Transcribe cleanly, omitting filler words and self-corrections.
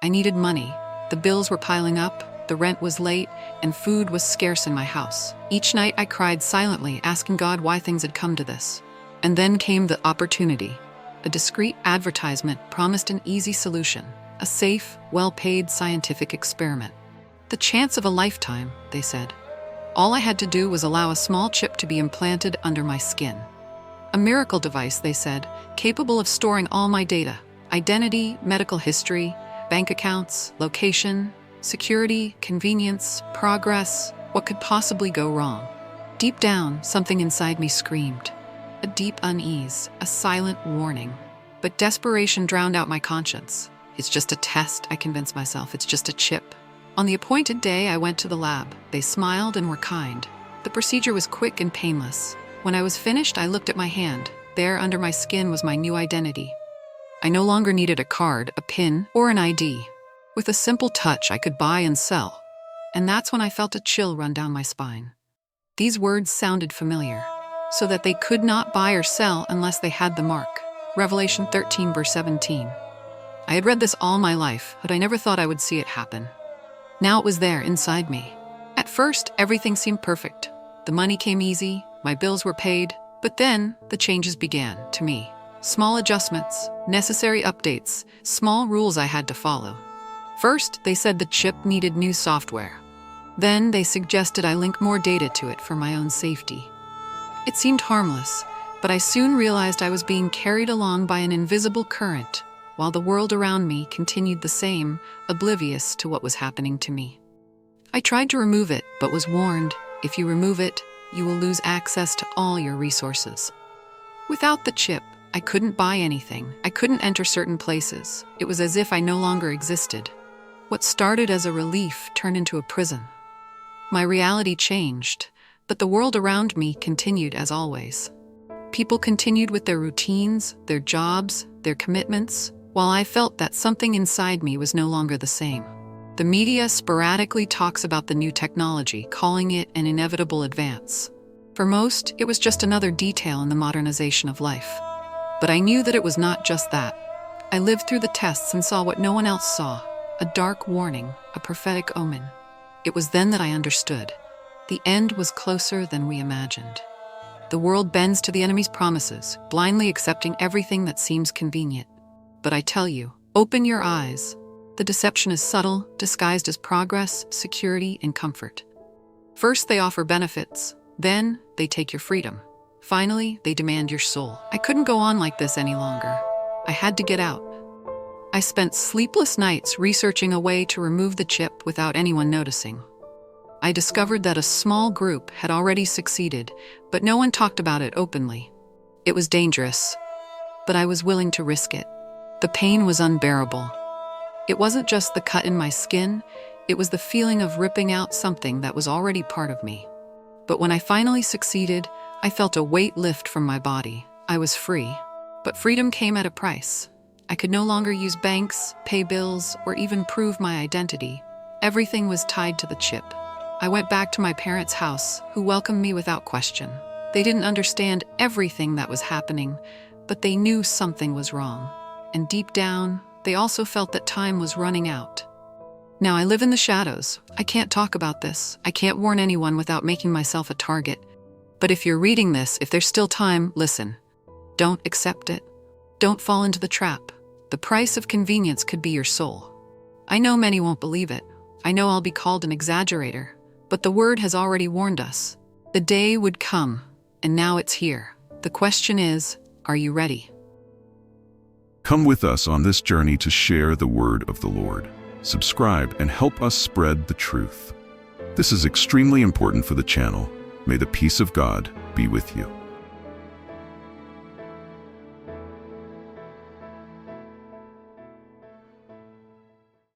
I needed money. The bills were piling up, the rent was late, and food was scarce in my house. Each night I cried silently, asking God why things had come to this. And then came the opportunity. A discreet advertisement promised an easy solution, a safe, well-paid scientific experiment. The chance of a lifetime, they said. All I had to do was allow a small chip to be implanted under my skin. A miracle device, they said, capable of storing all my data: identity, medical history, bank accounts, location, security, convenience, progress. What could possibly go wrong? Deep down, something inside me screamed. A deep unease, a silent warning. But desperation drowned out my conscience. It's just a test, I convinced myself. It's just a chip. On the appointed day, I went to the lab. They smiled and were kind. The procedure was quick and painless. When I was finished, I looked at my hand. There, under my skin, was my new identity. I no longer needed a card, a PIN, or an ID. With a simple touch, I could buy and sell. And that's when I felt a chill run down my spine. These words sounded familiar. So that they could not buy or sell unless they had the mark. Revelation 13, verse 17. I had read this all my life, but I never thought I would see it happen. Now it was there, inside me. At first, everything seemed perfect. The money came easy, my bills were paid, but then the changes began, to me. Small adjustments, necessary updates, small rules I had to follow. First, they said the chip needed new software. Then they suggested I link more data to it for my own safety. It seemed harmless, but I soon realized I was being carried along by an invisible current, while the world around me continued the same, oblivious to what was happening to me. I tried to remove it, but was warned, if you remove it, you will lose access to all your resources. Without the chip, I couldn't buy anything. I couldn't enter certain places. It was as if I no longer existed. What started as a relief turned into a prison. My reality changed, but the world around me continued as always. People continued with their routines, their jobs, their commitments, while I felt that something inside me was no longer the same. The media sporadically talks about the new technology, calling it an inevitable advance. For most, it was just another detail in the modernization of life. But I knew that it was not just that. I lived through the tests and saw what no one else saw, a dark warning, a prophetic omen. It was then that I understood. The end was closer than we imagined. The world bends to the enemy's promises, blindly accepting everything that seems convenient. But I tell you, open your eyes. The deception is subtle, disguised as progress, security, and comfort. First, they offer benefits. Then, they take your freedom. Finally, they demand your soul. I couldn't go on like this any longer. I had to get out. I spent sleepless nights researching a way to remove the chip without anyone noticing. I discovered that a small group had already succeeded, but no one talked about it openly. It was dangerous, but I was willing to risk it. The pain was unbearable. It wasn't just the cut in my skin, it was the feeling of ripping out something that was already part of me. But when I finally succeeded, I felt a weight lift from my body. I was free. But freedom came at a price. I could no longer use banks, pay bills, or even prove my identity. Everything was tied to the chip. I went back to my parents' house, who welcomed me without question. They didn't understand everything that was happening, but they knew something was wrong. And deep down, they also felt that time was running out. Now I live in the shadows. I can't talk about this. I can't warn anyone without making myself a target. But if you're reading this, if there's still time, listen. Don't accept it. Don't fall into the trap. The price of convenience could be your soul. I know many won't believe it. I know I'll be called an exaggerator. But the word has already warned us. The day would come, and now it's here. The question is, are you ready? Come with us on this journey to share the word of the Lord. Subscribe and help us spread the truth. This is extremely important for the channel. May the peace of God be with you.